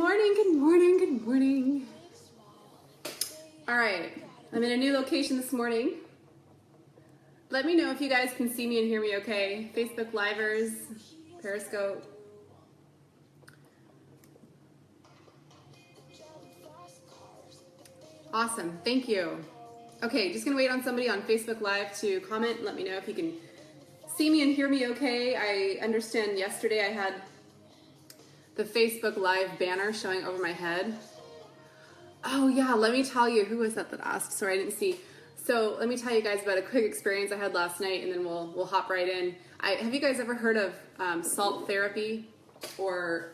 Morning, good morning, good morning. All right, I'm in a new location this morning. Let me know if you guys can see me and hear me okay. Facebook Livers, Periscope. Awesome, thank you. Okay, just gonna wait on somebody on Facebook Live to comment and let me know if you can see me and hear me okay. I understand yesterday I had the Facebook Live banner showing over my head. Oh yeah, let me tell you, who was that asked? Sorry, I didn't see. So let me tell you guys about a quick experience I had last night, and then we'll hop right in. Have you guys ever heard of salt therapy, or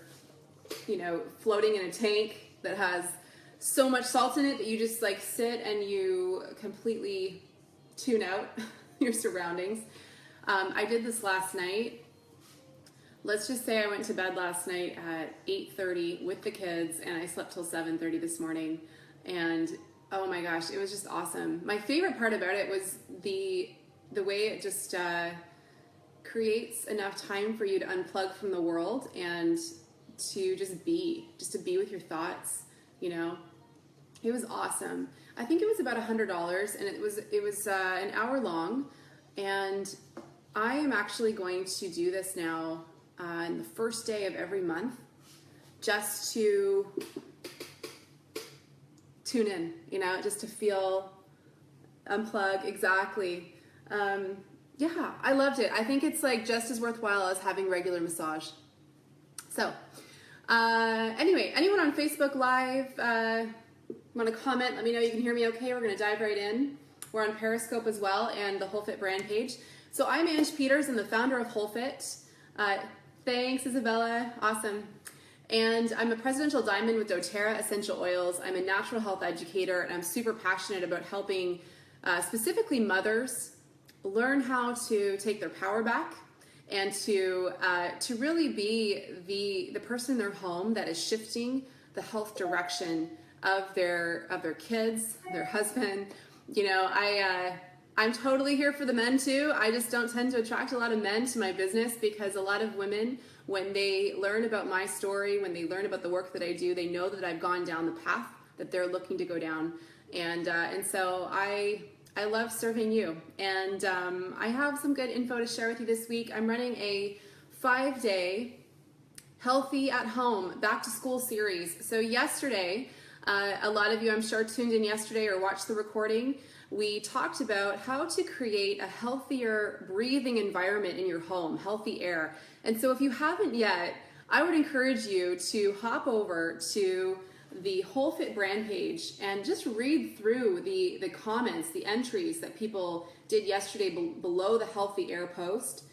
floating in a tank that has so much salt in it that you just like sit and you completely tune out your surroundings? I did this last night. Let's just say I went to bed last night at 8:30 with the kids, and I slept till 7:30 this morning. And oh my gosh, it was just awesome. My favorite part about it was the way it just creates enough time for you to unplug from the world and to just be with your thoughts. It was awesome. I think it was about $100, and it was an hour long. And I am actually going to do this now on the first day of every month, just to tune in, just to feel, unplug. Exactly. Yeah, I loved it. I think it's like just as worthwhile as having regular massage. So anyway, anyone on Facebook Live want to comment? Let me know you can hear me okay. We're going to dive right in. We're on Periscope as well, and the WholeFit brand page. So I'm Ange Peters. I'm the founder of WholeFit. Thanks, Isabella. Awesome. And I'm a presidential diamond with Doterra Essential Oils. I'm a natural health educator, and I'm super passionate about helping specifically mothers learn how to take their power back and to really be the person in their home that is shifting the health direction of their kids, their husband. I'm totally here for the men too. I just don't tend to attract a lot of men to my business, because a lot of women, when they learn about my story, when they learn about the work that I do, they know that I've gone down the path that they're looking to go down. And so I love serving you. And I have some good info to share with you this week. I'm running a 5-day Healthy at Home back to school series. So yesterday, a lot of you I'm sure tuned in yesterday or watched the recording. We talked about how to create a healthier breathing environment in your home, healthy air. And so if you haven't yet, I would encourage you to hop over to the WholeFit brand page and just read through the comments, the entries that people did yesterday below the healthy air post.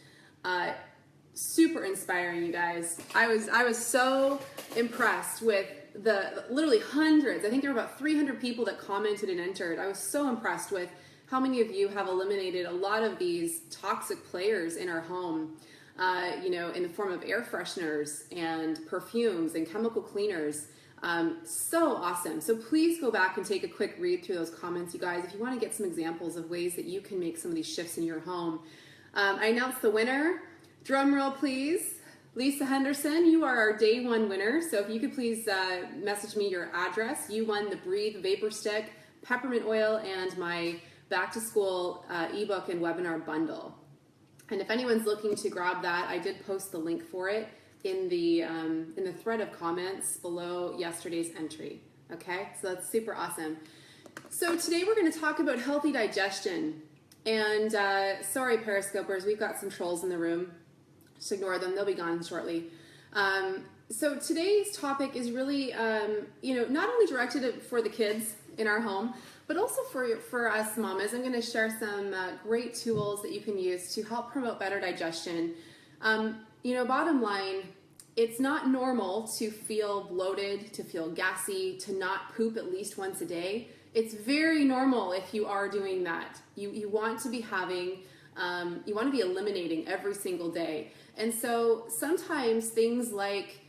Super inspiring, you guys. I was so impressed with the literally hundreds. I think there were about 300 people that commented and entered. I was so impressed with how many of you have eliminated a lot of these toxic players in our home, in the form of air fresheners and perfumes and chemical cleaners. So awesome. So please go back and take a quick read through those comments, you guys, if you want to get some examples of ways that you can make some of these shifts in your home. I announced the winner. Drum roll, please. Lisa Henderson, you are our day one winner. So if you could please message me your address. You won the Breathe Vapor Stick, peppermint oil, and my back to school ebook and webinar bundle. And if anyone's looking to grab that, I did post the link for it in the thread of comments below yesterday's entry. Okay, so that's super awesome. So today we're going to talk about healthy digestion. And sorry, Periscopers, we've got some trolls in the room. Just ignore them, they'll be gone shortly. So today's topic is really, not only directed for the kids in our home, but also for us mamas. I'm gonna share some great tools that you can use to help promote better digestion. Bottom line, it's not normal to feel bloated, to feel gassy, to not poop at least once a day. It's very normal if you are doing that. You want to be having, you want to be eliminating every single day. And so sometimes things like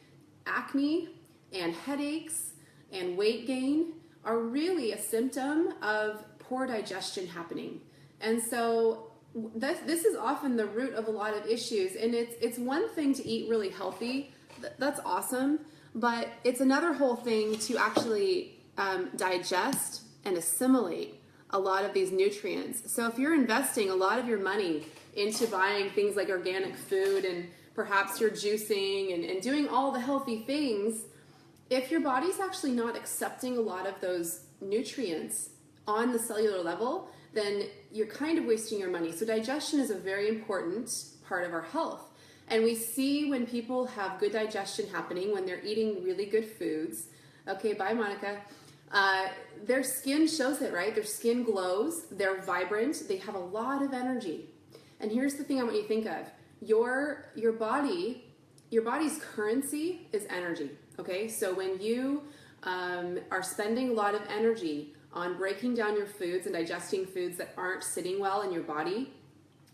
acne and headaches and weight gain are really a symptom of poor digestion happening. And so this is often the root of a lot of issues. And it's one thing to eat really healthy. That's awesome. but it's another whole thing to actually digest and assimilate a lot of these nutrients. So if you're investing a lot of your money into buying things like organic food and perhaps you're juicing and doing all the healthy things, if your body's actually not accepting a lot of those nutrients on the cellular level, then you're kind of wasting your money. So digestion is a very important part of our health. And we see when people have good digestion happening, when they're eating really good foods. Okay, bye Monica. Their skin shows it, right? Their skin glows, they're vibrant, they have a lot of energy. And here's the thing I want you to think of. Your body's currency is energy, okay? So when you are spending a lot of energy on breaking down your foods and digesting foods that aren't sitting well in your body,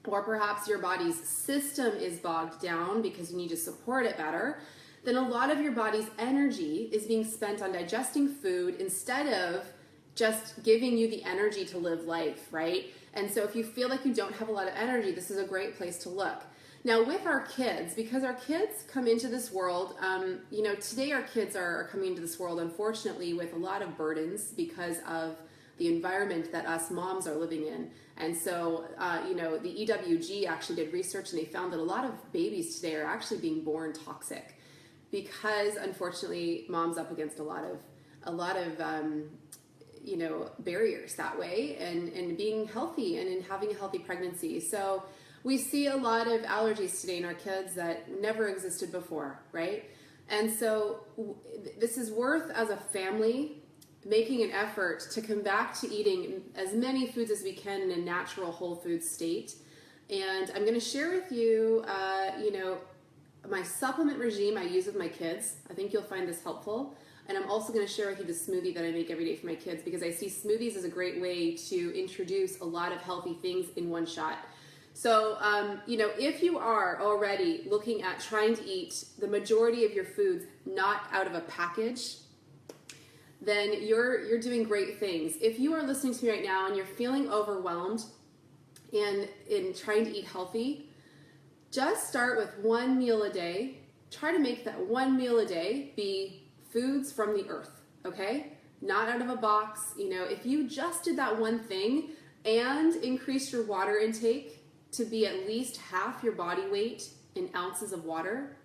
or perhaps your body's system is bogged down because you need to support it better, then a lot of your body's energy is being spent on digesting food instead of just giving you the energy to live life, right? And so if you feel like you don't have a lot of energy, this is a great place to look. Now with our kids, because our kids come into this world, today our kids are coming into this world, unfortunately, with a lot of burdens because of the environment that us moms are living in. And so, the EWG actually did research and they found that a lot of babies today are actually being born toxic because, unfortunately, mom's up against a lot of barriers that way and being healthy and in having a healthy pregnancy. So we see a lot of allergies today in our kids that never existed before, right? And so this is worth, as a family, making an effort to come back to eating as many foods as we can in a natural whole food state. And I'm going to share with you, my supplement regime I use with my kids. I think you'll find this helpful. And I'm also going to share with you the smoothie that I make every day for my kids, because I see smoothies as a great way to introduce a lot of healthy things in one shot. So, if you are already looking at trying to eat the majority of your foods not out of a package, then you're doing great things. If you are listening to me right now and you're feeling overwhelmed and in trying to eat healthy, just start with one meal a day. Try to make that one meal a day be foods from the earth, okay? Not out of a box. If you just did that one thing and increased your water intake to be at least half your body weight in ounces of water,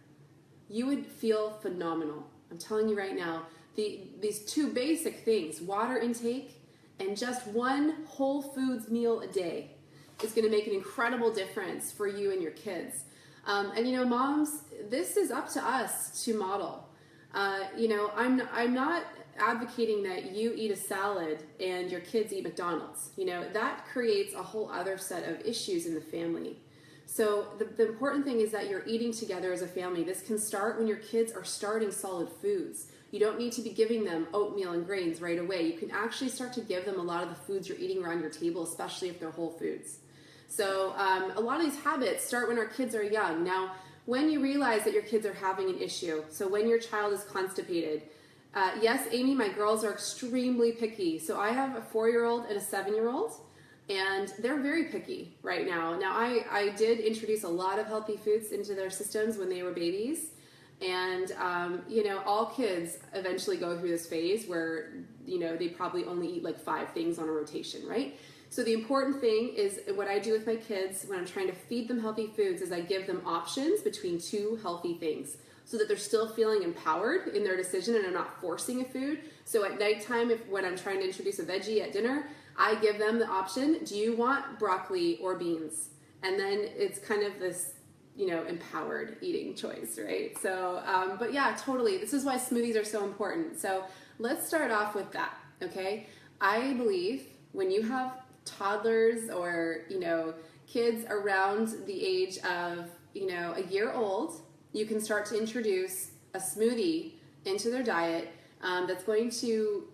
you would feel phenomenal. I'm telling you right now, these two basic things, water intake and just one whole foods meal a day, is going to make an incredible difference for you and your kids. Moms, this is up to us to model. I'm not advocating that you eat a salad and your kids eat McDonald's. That creates a whole other set of issues in the family. So the important thing is that you're eating together as a family. This can start when your kids are starting solid foods. You don't need to be giving them oatmeal and grains right away. You can actually start to give them a lot of the foods you're eating around your table, especially if they're whole foods. So a lot of these habits start when our kids are young. Now, when you realize that your kids are having an issue, so when your child is constipated, yes, Amy, my girls are extremely picky. So I have a 4-year-old and a 7-year-old, and they're very picky right now. Now, I did introduce a lot of healthy foods into their systems when they were babies. And, all kids eventually go through this phase where, they probably only eat like 5 things on a rotation, right? So the important thing is what I do with my kids when I'm trying to feed them healthy foods is I give them options between 2 healthy things so that they're still feeling empowered in their decision and I'm not forcing a food. So at nighttime, when I'm trying to introduce a veggie at dinner, I give them the option, do you want broccoli or beans? And then it's kind of this empowered eating choice, right? So, but yeah, totally. This is why smoothies are so important. So let's start off with that, okay? I believe when you have toddlers or, kids around the age of, a year old, you can start to introduce a smoothie into their diet that's going to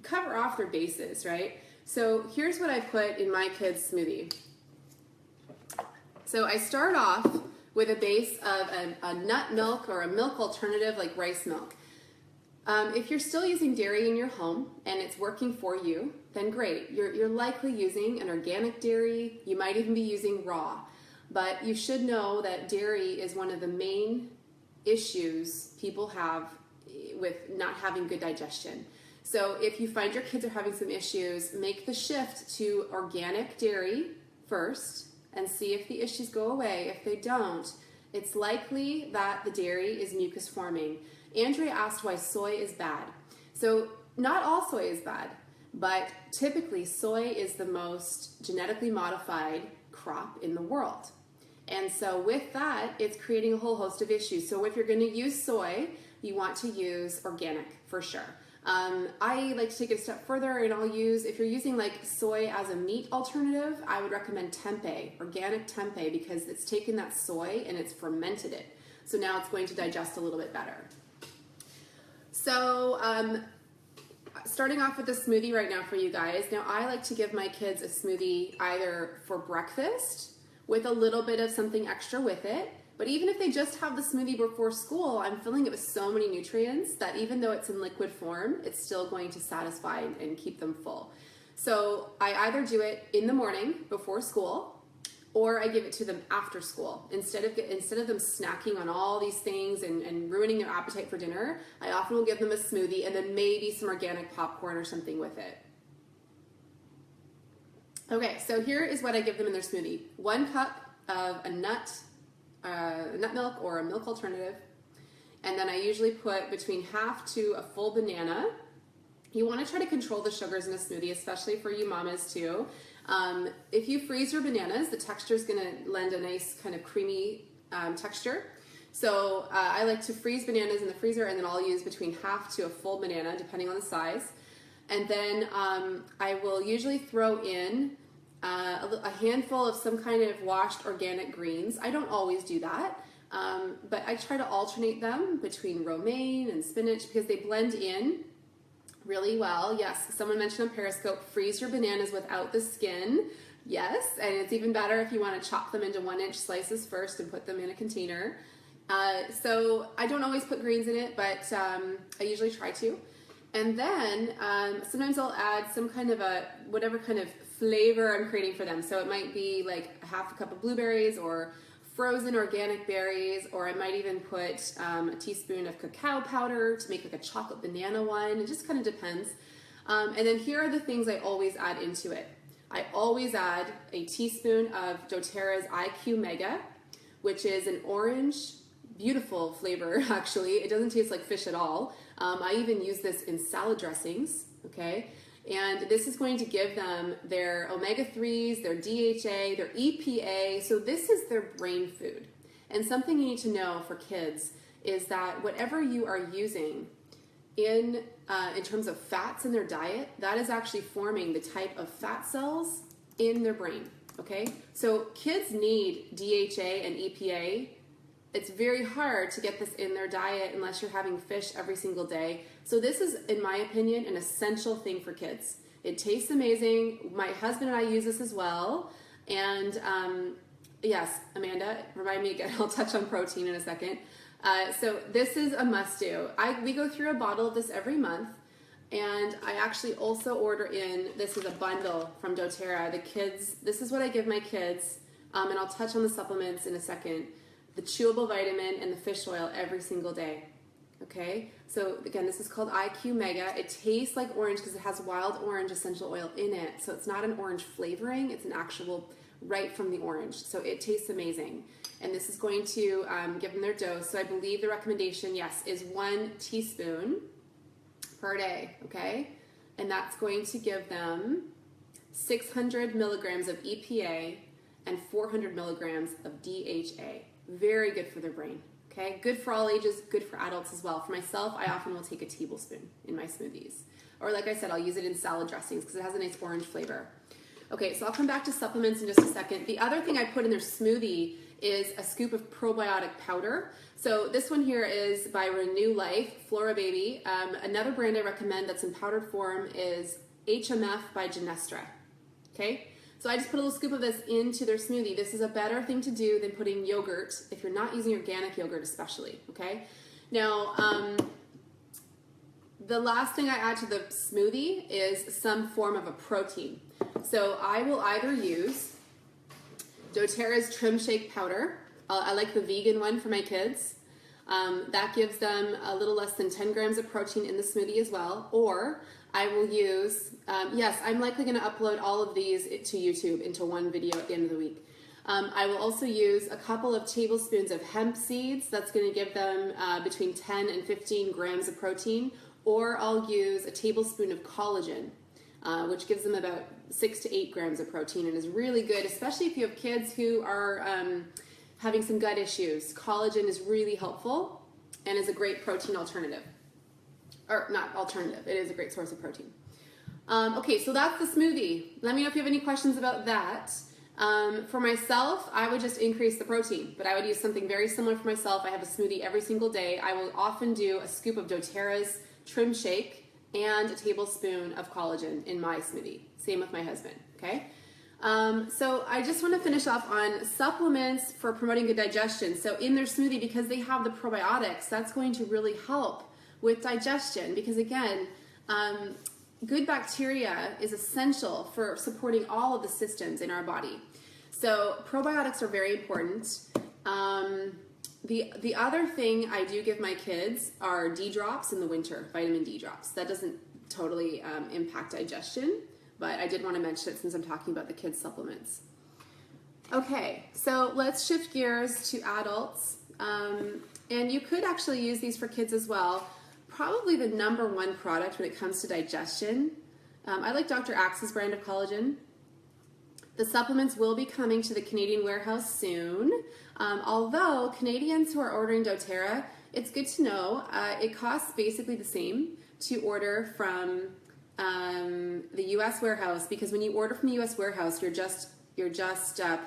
cover off their bases, right? So here's what I put in my kids' smoothie. So I start off with a base of a nut milk or a milk alternative like rice milk. If you're still using dairy in your home and it's working for you, then great. You're likely using an organic dairy. You might even be using raw. But you should know that dairy is one of the main issues people have with not having good digestion. So if you find your kids are having some issues, make the shift to organic dairy first and see if the issues go away. If they don't, it's likely that the dairy is mucus forming. Andrea asked why soy is bad. So not all soy is bad, but typically soy is the most genetically modified crop in the world. And so with that, it's creating a whole host of issues. So if you're going to use soy, you want to use organic for sure. I like to take it a step further, and I'll use, if you're using like soy as a meat alternative, I would recommend tempeh, organic tempeh, because it's taken that soy and it's fermented it. So now it's going to digest a little bit better. So starting off with the smoothie right now for you guys. Now I like to give my kids a smoothie either for breakfast with a little bit of something extra with it. But even if they just have the smoothie before school, I'm filling it with so many nutrients that even though it's in liquid form, it's still going to satisfy and keep them full. So I either do it in the morning before school, or I give it to them after school. Instead of them snacking on all these things and ruining their appetite for dinner, I often will give them a smoothie and then maybe some organic popcorn or something with it. Okay, so here is what I give them in their smoothie. 1 cup of a nut milk or a milk alternative, and then I usually put between half to a full banana. You want to try to control the sugars in a smoothie, especially for you mamas too. If you freeze your bananas, the texture is going to lend a nice kind of creamy texture. So I like to freeze bananas in the freezer, and then I'll use between half to a full banana depending on the size. And then I will usually throw in a handful of some kind of washed organic greens. I don't always do that, but I try to alternate them between romaine and spinach because they blend in really well. Yes, someone mentioned on Periscope, freeze your bananas without the skin. Yes, and it's even better if you want to chop them into 1-inch slices first and put them in a container. So I don't always put greens in it, but I usually try to. And then sometimes I'll add some kind of whatever kind of flavor I'm creating for them. So it might be like half a cup of blueberries or frozen organic berries, or I might even put a teaspoon of cacao powder to make like a chocolate banana one. It just kind of depends. And then here are the things I always add into it. I always add a teaspoon of doTERRA's IQ Mega, which is an orange, beautiful flavor actually. It doesn't taste like fish at all. I even use this in salad dressings, okay? And this is going to give them their omega-3s, their DHA, their EPA. So this is their brain food. And something you need to know for kids is that whatever you are using in terms of fats in their diet, that is actually forming the type of fat cells in their brain, okay? So kids need DHA and EPA. It's very hard to get this in their diet unless you're having fish every single day. So this is, in my opinion, an essential thing for kids. It tastes amazing. My husband and I use this as well. And yes, Amanda, remind me again, I'll touch on protein in a second. So this is a must-do. We go through a bottle of this every month. And I actually also order in, this is a bundle from doTERRA. The kids, this is what I give my kids. And I'll touch on the supplements in a second. The chewable vitamin and the fish oil every single day. Okay, so again, this is called IQ Mega. It tastes like orange because it has wild orange essential oil in it. So it's not an orange flavoring, it's an actual right from the orange. So it tastes amazing. And this is going to give them their dose. So I believe the recommendation, yes, is 1 teaspoon per day, okay? And that's going to give them 600 milligrams of EPA and 400 milligrams of DHA. Very good for their brain, okay? Good for all ages, good for adults as well. For myself, I often will take a tablespoon in my smoothies. Or like I said, I'll use it in salad dressings because it has a nice orange flavor. Okay, so I'll come back to supplements in just a second. The other thing I put in their smoothie is a scoop of probiotic powder. So this one here is by Renew Life, Flora Baby. Another brand I recommend that's in powdered form is HMF by Genestra, okay? So I just put a little scoop of this into their smoothie. This is a better thing to do than putting yogurt, if you're not using organic yogurt especially, okay? Now, the last thing I add to the smoothie is some form of a protein. So I will either use doTERRA's Trim Shake Powder. I like the vegan one for my kids. That gives them a little less than 10 grams of protein in the smoothie as well. Or I will use, yes, I'm likely going to upload all of these to YouTube into one video at the end of the week. I will also use a couple of tablespoons of hemp seeds. That's going to give them between 10 and 15 grams of protein. Or I'll use a tablespoon of collagen, which gives them about 6 to 8 grams of protein and is really good, especially if you have kids who are having some gut issues. Collagen is really helpful and is a great protein alternative. Or not alternative, it is a great source of protein. Okay, so that's the smoothie. Let me know if you have any questions about that. For myself, I would just increase the protein, but I would use something very similar for myself. I have a smoothie every single day. I will often do a scoop of Doterra's Trim Shake and a tablespoon of collagen in my smoothie. Same with my husband, okay? So I just want to finish off on supplements for promoting good digestion. So in their smoothie, because they have the probiotics, that's going to really help with digestion because again, good bacteria is essential for supporting all of the systems in our body. So probiotics are very important. The other thing I do give my kids are D drops in the winter, vitamin D drops. That doesn't totally impact digestion, but I did want to mention it since I'm talking about the kids' supplements. Okay, so let's shift gears to adults. And you could actually use these for kids as well. Probably the #1 product when it comes to digestion. I like Dr. Axe's brand of collagen. The supplements will be coming to the Canadian warehouse soon. Although Canadians who are ordering doTERRA, it's good to know it costs basically the same to order from the U.S. warehouse, because when you order from the U.S. warehouse, you're just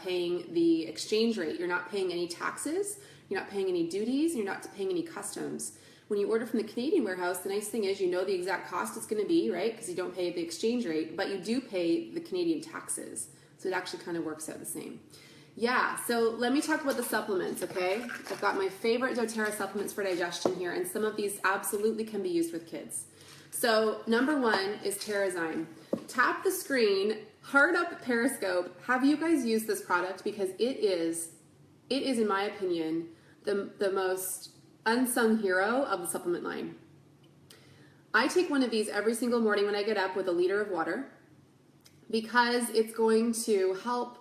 paying the exchange rate. You're not paying any taxes. You're not paying any duties. You're not paying any customs. When you order from the Canadian warehouse, the nice thing is you know the exact cost it's going to be, right? Because you don't pay the exchange rate, but you do pay the Canadian taxes. So it actually kind of works out the same. Yeah, so let me talk about the supplements, okay? I've got my favorite doTERRA supplements for digestion here, and some of these absolutely can be used with kids. So #1 is Terrazyme. Tap the screen, hard up Periscope. Have you guys used this product? Because it is in my opinion, the most unsung hero of the supplement line. I take one of these every single morning when I get up with a liter of water because it's going to help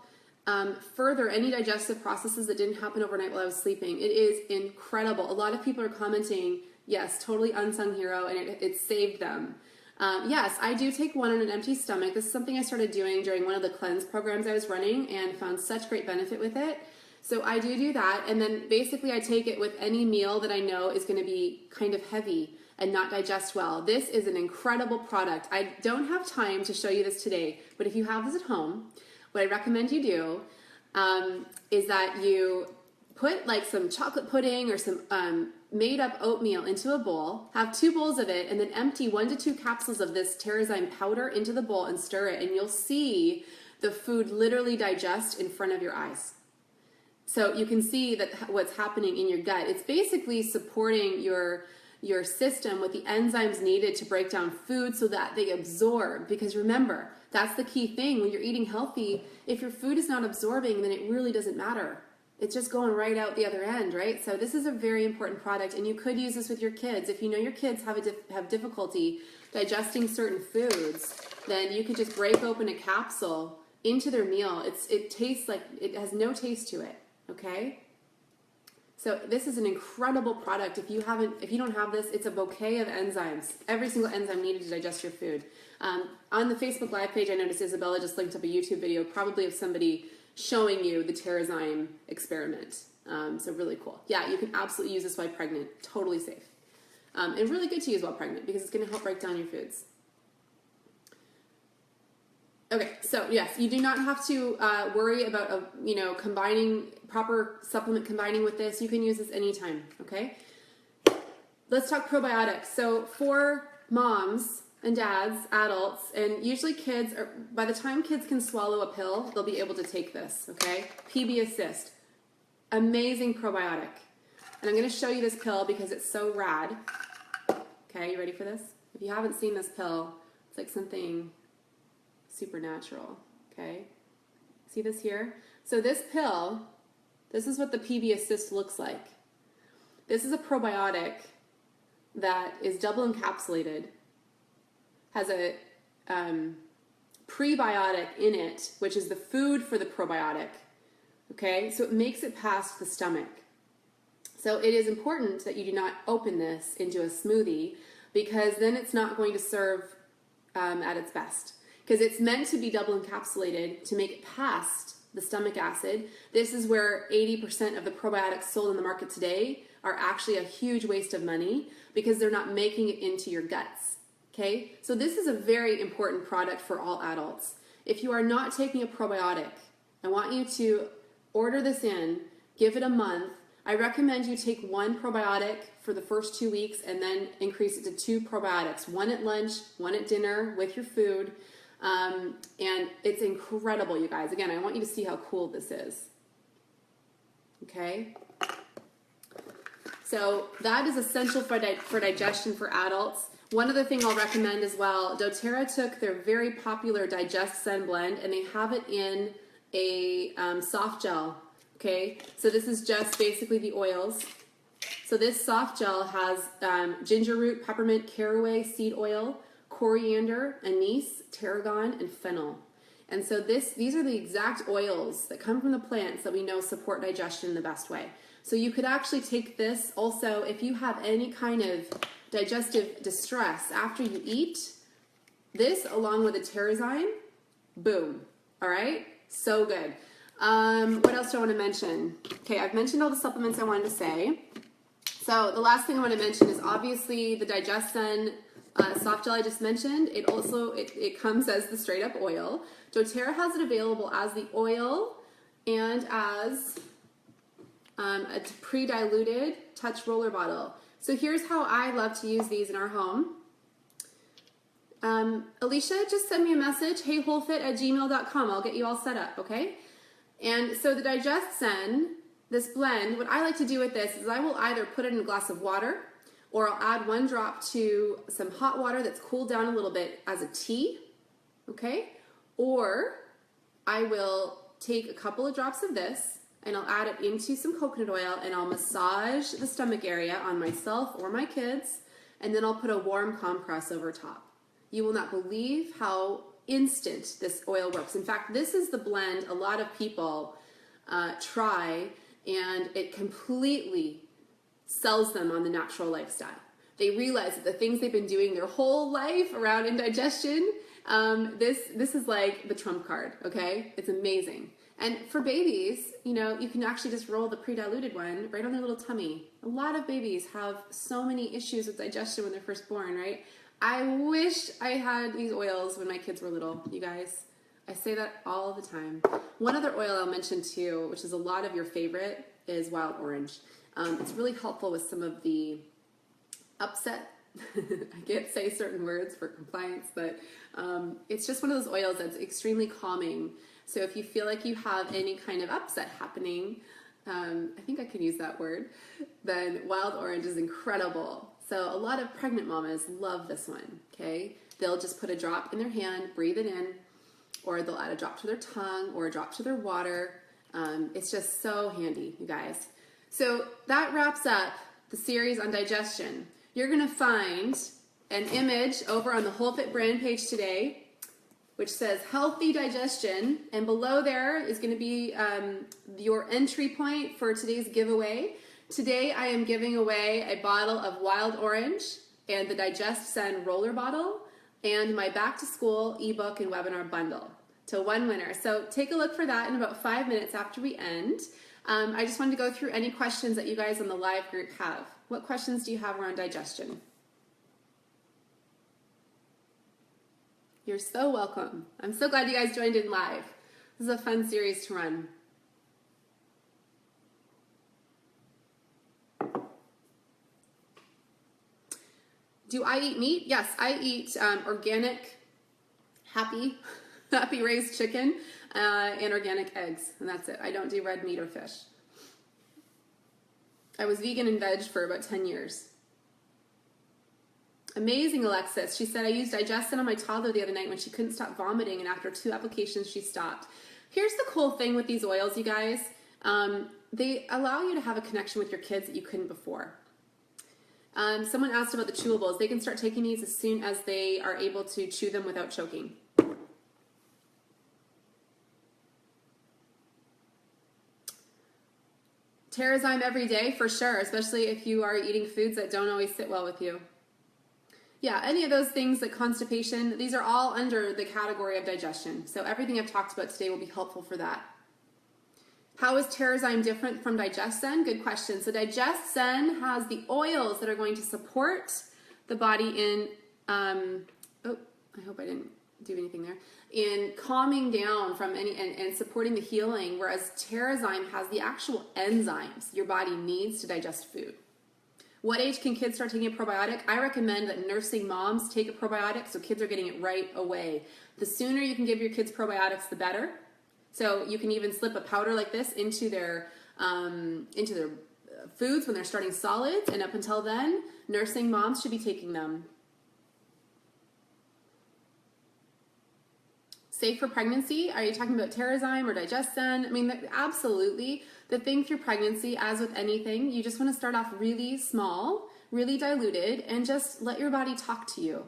further any digestive processes that didn't happen overnight while I was sleeping. It is incredible. A lot of people are commenting, yes, totally unsung hero, and it saved them. Yes, I do take one on an empty stomach. This is something I started doing during one of the cleanse programs I was running and found such great benefit with it. So I do that, and then basically I take it with any meal that I know is going to be kind of heavy and not digest well. This is an incredible product. I don't have time to show you this today, but if you have this at home, what I recommend you do is that you put like some chocolate pudding or some made up oatmeal into a bowl, have 2 bowls of it, and then empty 1 to 2 capsules of this Terrazyme powder into the bowl and stir it, and you'll see the food literally digest in front of your eyes. So you can see that what's happening in your gut. It's basically supporting your system with the enzymes needed to break down food so that they absorb. Because remember, that's the key thing. When you're eating healthy, if your food is not absorbing, then it really doesn't matter. It's just going right out the other end, right? So this is a very important product, and you could use this with your kids. If you know your kids have difficulty digesting certain foods, then you could just break open a capsule into their meal. It tastes like, it has no taste to it. Okay, so this is an incredible product. If you don't have this, it's a bouquet of enzymes. Every single enzyme needed to digest your food. On the Facebook Live page, I noticed Isabella just linked up a YouTube video, probably of somebody showing you the Terrazyme experiment. So really cool. Yeah, you can absolutely use this while pregnant. Totally safe. And really good to use while pregnant because it's going to help break down your foods. Okay, so yes, you do not have to worry about combining proper supplement combining with this. You can use this anytime. Okay, let's talk probiotics. So for moms and dads, adults, and usually kids, by the time kids can swallow a pill, they'll be able to take this. Okay, PB Assist, amazing probiotic, and I'm going to show you this pill because it's so rad. Okay, you ready for this? If you haven't seen this pill, it's like something supernatural. Okay, see this here? So this pill, this is what the PB Assist looks like. this is a probiotic that is double encapsulated, has a prebiotic in it, which is the food for the probiotic. Okay, so it makes it past the stomach. So it is important that you do not open this into a smoothie, because then it's not going to serve at its best. Because it's meant to be double encapsulated to make it past the stomach acid. This is where 80% of the probiotics sold in the market today are actually a huge waste of money, because they're not making it into your guts. Okay, so this is a very important product for all adults. If you are not taking a probiotic, I want you to order this in, give it a month. I recommend you take one probiotic for the first 2 weeks and then increase it to 2 probiotics, one at lunch, one at dinner with your food. And it's incredible, you guys. Again, I want you to see how cool this is. Okay? So that is essential for digestion for adults. One other thing I'll recommend as well, doTERRA took their very popular Digestion blend and they have it in a soft gel. Okay, so this is just basically the oils. So this soft gel has ginger root, peppermint, caraway seed oil, coriander, anise, tarragon, and fennel. And so these are the exact oils that come from the plants that we know support digestion in the best way. So you could actually take this also if you have any kind of digestive distress after you eat. This along with a Terrazyme, boom. All right, so good. What else do I want to mention? Okay, I've mentioned all the supplements I wanted to say. So the last thing I want to mention is obviously the Digestion soft gel I just mentioned. It also it comes as the straight up oil. doTERRA has it available as the oil and as a pre-diluted touch roller bottle. So here's how I love to use these in our home. Alicia, just send me a message, heywholefit@gmail.com. I'll get you all set up, okay? And so the Digestion, this blend, what I like to do with this is I will either put it in a glass of water, or I'll add 1 drop to some hot water that's cooled down a little bit as a tea, okay? Or I will take a couple of drops of this and I'll add it into some coconut oil and I'll massage the stomach area on myself or my kids, and then I'll put a warm compress over top. You will not believe how instant this oil works. In fact, this is the blend a lot of people try, and it completely sells them on the natural lifestyle. They realize that the things they've been doing their whole life around indigestion, this is like the trump card, okay? It's amazing. And for babies, you know, you can actually just roll the pre-diluted one right on their little tummy. A lot of babies have so many issues with digestion when they're first born, right? I wish I had these oils when my kids were little, you guys. I say that all the time. One other oil I'll mention too, which is a lot of your favorite, is wild orange. It's really helpful with some of the upset. I can't say certain words for compliance, but it's just one of those oils that's extremely calming. So if you feel like you have any kind of upset happening, I think I can use that word, then wild orange is incredible. So a lot of pregnant mamas love this one, okay? They'll just put a drop in their hand, breathe it in, or they'll add a drop to their tongue or a drop to their water. It's just so handy, you guys. So that wraps up the series on digestion. You're gonna find an image over on the Whole Fit brand page today, which says healthy digestion, and below there is gonna be your entry point for today's giveaway. Today I am giving away a bottle of wild orange and the Digestion roller bottle and my back to school ebook and webinar bundle to one winner. So take a look for that in about 5 minutes after we end. I just wanted to go through any questions that you guys on the live group have. What questions do you have around digestion? You're so welcome. I'm so glad you guys joined in live. This is a fun series to run. Do I eat meat? Yes, I eat organic, happy raised chicken and organic eggs, and that's it. I don't do red meat or fish. I was vegan and veg for about 10 years. Amazing, Alexis. She said, I used Digestion on my toddler the other night when she couldn't stop vomiting, and after 2 applications, she stopped. Here's the cool thing with these oils, you guys. They allow you to have a connection with your kids that you couldn't before. Someone asked about the chewables. They can start taking these as soon as they are able to chew them without choking. Terrazyme every day for sure, especially if you are eating foods that don't always sit well with you. Yeah, any of those things like constipation, these are all under the category of digestion. So everything I've talked about today will be helpful for that. How is Terrazyme different from Digestion? Good question. So Digestion has the oils that are going to support the body in, I hope I didn't do anything there, in calming down from any, and supporting the healing, whereas Terrazyme has the actual enzymes your body needs to digest food. What age can kids start taking a probiotic? I recommend that nursing moms take a probiotic so kids are getting it right away. The sooner you can give your kids probiotics, the better. So you can even slip a powder like this into their foods when they're starting solids, and up until then, nursing moms should be taking them. Safe for pregnancy? Are you talking about Terrazyme or Digestion? I mean, absolutely. The thing through pregnancy, as with anything, you just want to start off really small, really diluted, and just let your body talk to you.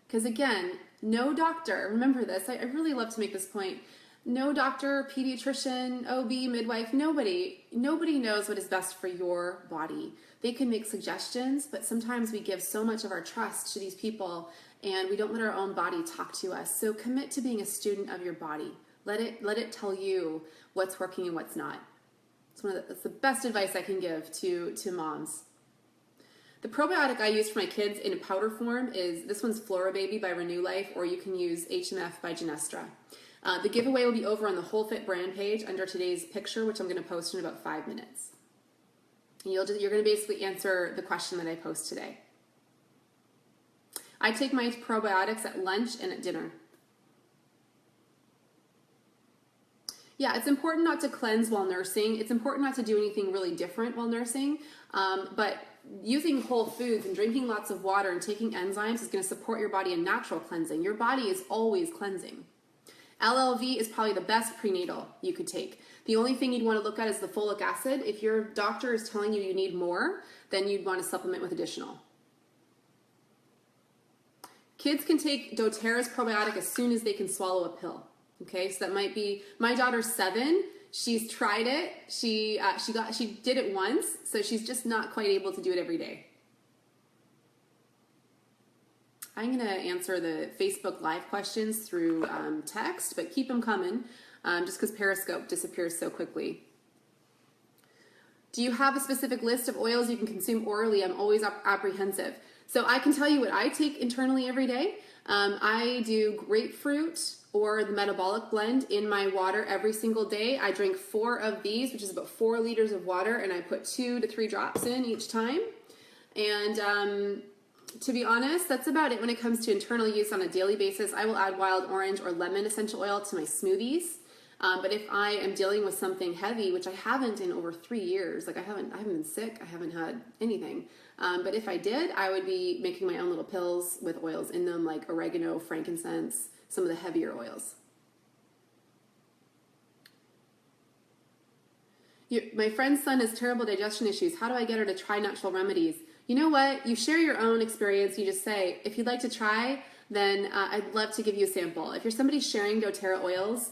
Because again, no doctor, remember this, I really love to make this point, no doctor, pediatrician, OB, midwife, nobody knows what is best for your body. They can make suggestions, but sometimes we give so much of our trust to these people and we don't let our own body talk to us. So commit to being a student of your body. Let it tell you what's working and what's not. That's the best advice I can give to moms. The probiotic I use for my kids in a powder form is, this one's Flora Baby by Renew Life, or you can use HMF by Genestra. The giveaway will be over on the Whole Fit brand page under today's picture, which I'm going to post in about 5 minutes. And you're going to basically answer the question that I post today. I take my probiotics at lunch and at dinner. Yeah, it's important not to cleanse while nursing. It's important not to do anything really different while nursing, but using whole foods and drinking lots of water and taking enzymes is going to support your body in natural cleansing. Your body is always cleansing. LLV is probably the best prenatal you could take. The only thing you'd want to look at is the folic acid. If your doctor is telling you you need more, then you'd want to supplement with additional. Kids can take doTERRA's probiotic as soon as they can swallow a pill. Okay, so that might be, my daughter's 7. She's tried it. She did it once, so she's just not quite able to do it every day. I'm going to answer the Facebook Live questions through text, but keep them coming just because Periscope disappears so quickly. Do you have a specific list of oils you can consume orally? I'm always apprehensive. So I can tell you what I take internally every day. I do grapefruit or the metabolic blend in my water every single day. I drink 4 of these, which is about 4 liters of water, and I put 2 to 3 drops in each time. And to be honest, that's about it when it comes to internal use on a daily basis. I will add wild orange or lemon essential oil to my smoothies. But if I am dealing with something heavy, which I haven't in over 3 years, like I haven't been sick, I haven't had anything. But if I did, I would be making my own little pills with oils in them, like oregano, frankincense, some of the heavier oils. My friend's son has terrible digestion issues. How do I get her to try natural remedies? You know what? You share your own experience. You just say, if you'd like to try, then I'd love to give you a sample. If you're somebody sharing doTERRA oils,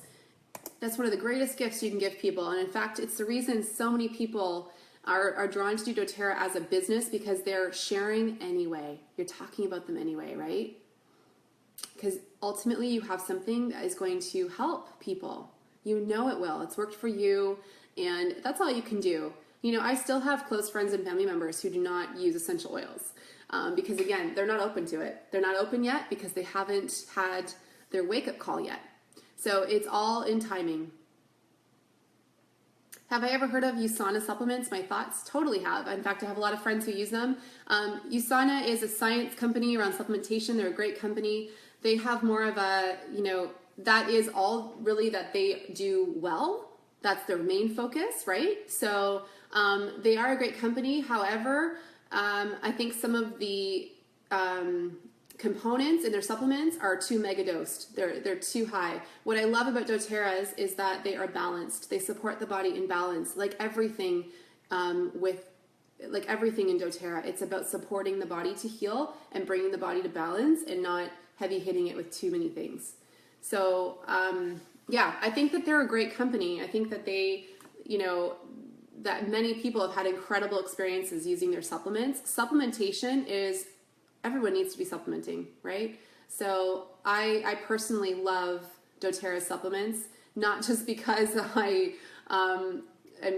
that's one of the greatest gifts you can give people. And in fact, it's the reason so many people are drawn to do doTERRA as a business, because they're sharing anyway. You're talking about them anyway, right? Because ultimately you have something that is going to help people. You know it will. It's worked for you, and that's all you can do. You know, I still have close friends and family members who do not use essential oils because, again, they're not open to it. They're not open yet because they haven't had their wake-up call yet. So it's all in timing. Have I ever heard of USANA supplements? My thoughts, totally have. In fact, I have a lot of friends who use them. USANA is a science company around supplementation. They're a great company. They have more of a, that is all really that they do well. That's their main focus, right? So they are a great company. However, I think some of the components in their supplements are too mega dosed. They're too high. What I love about doTERRA's is that they are balanced. They support the body in balance, like everything with like everything in doTERRA, it's about supporting the body to heal and bringing the body to balance and not heavy hitting it with too many things. So yeah, I think that they're a great company. I think that they, you know, that many people have had incredible experiences using their supplements. Supplementation is, everyone needs to be supplementing, right? So I personally love doTERRA supplements, not just because I am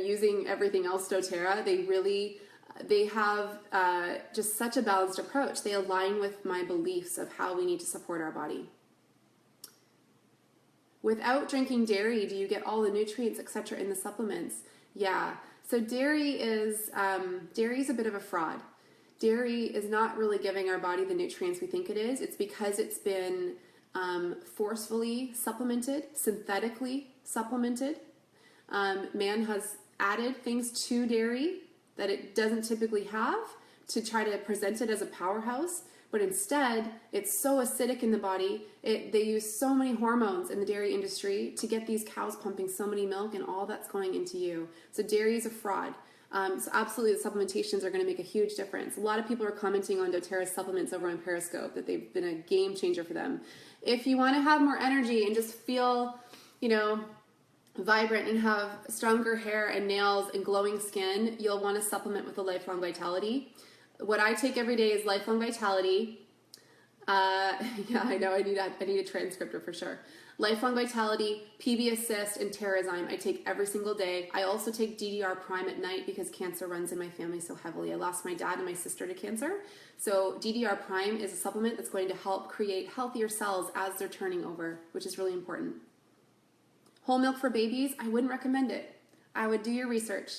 using everything else doTERRA. They have just such a balanced approach. They align with my beliefs of how we need to support our body. Without drinking dairy, do you get all the nutrients, etc., in the supplements? Yeah. So dairy is a bit of a fraud. Dairy is not really giving our body the nutrients we think it is. It's because it's been forcefully supplemented, synthetically supplemented. Man has added things to dairy that it doesn't typically have to try to present it as a powerhouse. But instead, it's so acidic in the body. They use so many hormones in the dairy industry to get these cows pumping so many milk, and all that's going into you. So dairy is a fraud. So absolutely, the supplementations are going to make a huge difference. A lot of people are commenting on doTERRA supplements over on Periscope that they've been a game changer for them. If you want to have more energy and just feel, you know, vibrant and have stronger hair and nails and glowing skin, you'll want to supplement with a Lifelong Vitality. What I take every day is Lifelong Vitality. Yeah, I know, I need a transcriptor for sure. Lifelong Vitality, PB Assist, and Terrazyme I take every single day. I also take DDR Prime at night because cancer runs in my family so heavily. I lost my dad and my sister to cancer. So DDR Prime is a supplement that's going to help create healthier cells as they're turning over, which is really important. Whole milk for babies, I wouldn't recommend it. I would do your research.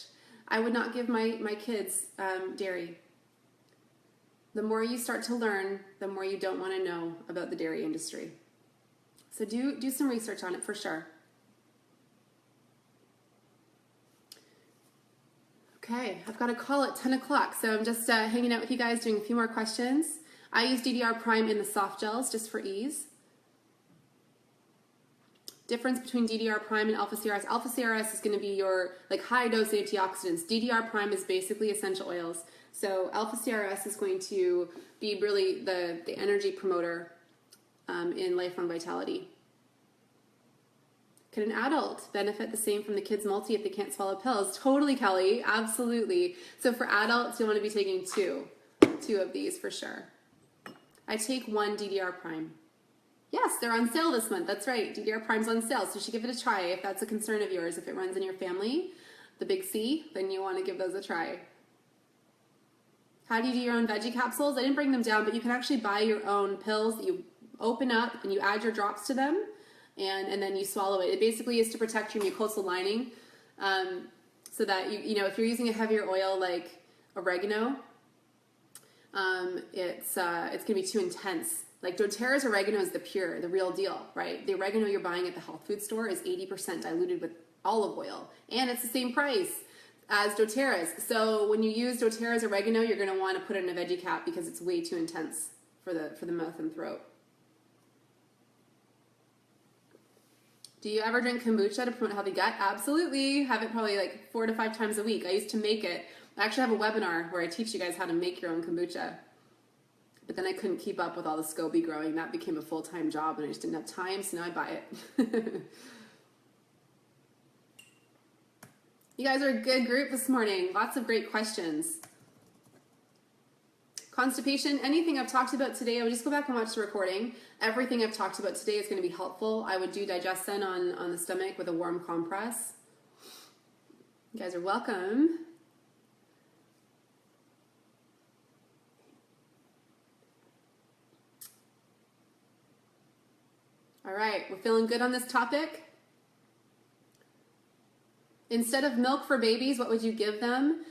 I would not give my kids dairy. The more you start to learn, the more you don't want to know about the dairy industry. So do some research on it for sure. Okay, I've got a call at 10 o'clock, so I'm just hanging out with you guys, doing a few more questions. I use DDR Prime in the soft gels just for ease. Difference between DDR Prime and Alpha CRS. Alpha CRS is going to be your like high dose antioxidants. DDR Prime is basically essential oils. So Alpha CRS is going to be really the energy promoter in Lifelong Vitality. Can an adult benefit the same from the kids multi if they can't swallow pills? Totally, Kelly, absolutely. So for adults, you'll want to be taking two of these for sure. I take one DDR Prime. Yes, they're on sale this month. That's right. DDR Prime's on sale, so you should give it a try if that's a concern of yours. If it runs in your family, the big C, then you want to give those a try. How do you do your own veggie capsules? I didn't bring them down, but you can actually buy your own pills that you open up and you add your drops to them, and then you swallow it. It basically is to protect your mucosal lining, so that you know if you're using a heavier oil like oregano, it's gonna be too intense. Like doTERRA's oregano is the real deal, right? The oregano you're buying at the health food store is 80% diluted with olive oil, and it's the same price as doTERRA's. So when you use doTERRA's oregano, you're going to want to put it in a veggie cap because it's way too intense for the mouth and throat. Do you ever drink kombucha to promote healthy gut? Absolutely. Have it probably like 4 to 5 times a week. I used to make it. I actually have a webinar where I teach you guys how to make your own kombucha. But then I couldn't keep up with all the SCOBY growing. That became a full-time job and I just didn't have time, so now I buy it. You guys are a good group this morning. Lots of great questions. Constipation, anything I've talked about today, I would just go back and watch the recording. Everything I've talked about today is going to be helpful. I would do Digestion on the stomach with a warm compress. You guys are welcome. All right, we're feeling good on this topic. Instead of milk for babies, what would you give them?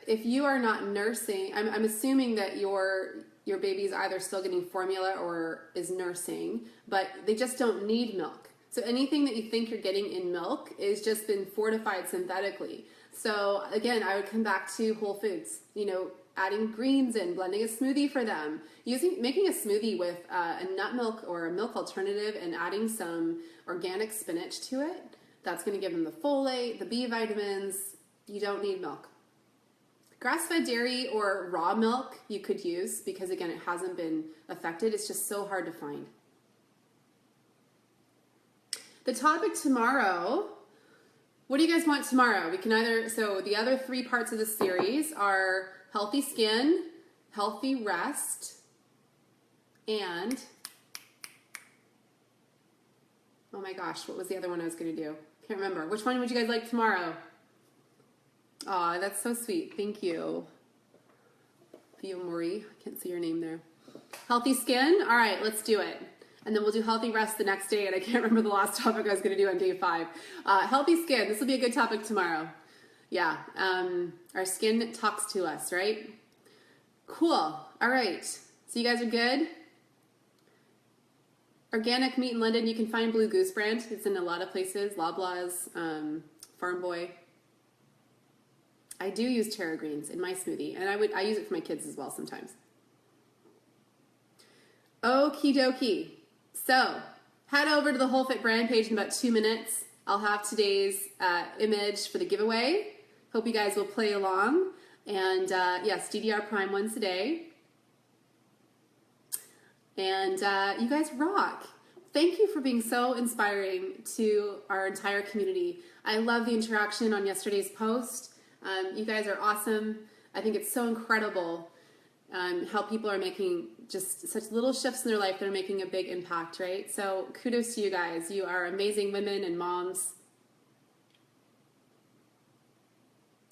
If you are not nursing, I'm assuming that your baby's either still getting formula or is nursing, but they just don't need milk. So anything that you think you're getting in milk is just been fortified synthetically. So again, I would come back to whole foods, you know, adding greens in, blending a smoothie for them, making a smoothie with a nut milk or a milk alternative and adding some organic spinach to it. That's going to give them the folate, the B vitamins. You don't need milk. Grass-fed dairy or raw milk you could use because, again, it hasn't been affected. It's just so hard to find. The topic tomorrow, what do you guys want tomorrow? We can either, so the other 3 parts of the series are healthy skin, healthy rest, and, oh my gosh, what was the other one I was going to do? Can't remember. Which one would you guys like tomorrow? Aw, that's so sweet. Thank you. Theo Mori. I can't see your name there. Healthy skin? All right, let's do it. And then we'll do healthy rest the next day, and I can't remember the last topic I was going to do on day 5. Healthy skin. This will be a good topic tomorrow. Yeah, our skin talks to us, right? Cool. All right. So you guys are good? Organic meat in London. You can find Blue Goose brand. It's in a lot of places. Loblaws, Farm Boy. I do use Terra Greens in my smoothie, and I use it for my kids as well sometimes. Okie dokie. So head over to the Whole Fit brand page in about 2 minutes. I'll have today's image for the giveaway. Hope you guys will play along. And yes, DDR Prime once a day. And you guys rock. Thank you for being so inspiring to our entire community. I love the interaction on yesterday's post. You guys are awesome. I think it's so incredible how people are making just such little shifts in their life that are making a big impact, right? So kudos to you guys. You are amazing women and moms.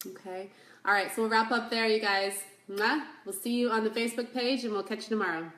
Okay. All right, so we'll wrap up there, you guys. We'll see you on the Facebook page, and we'll catch you tomorrow.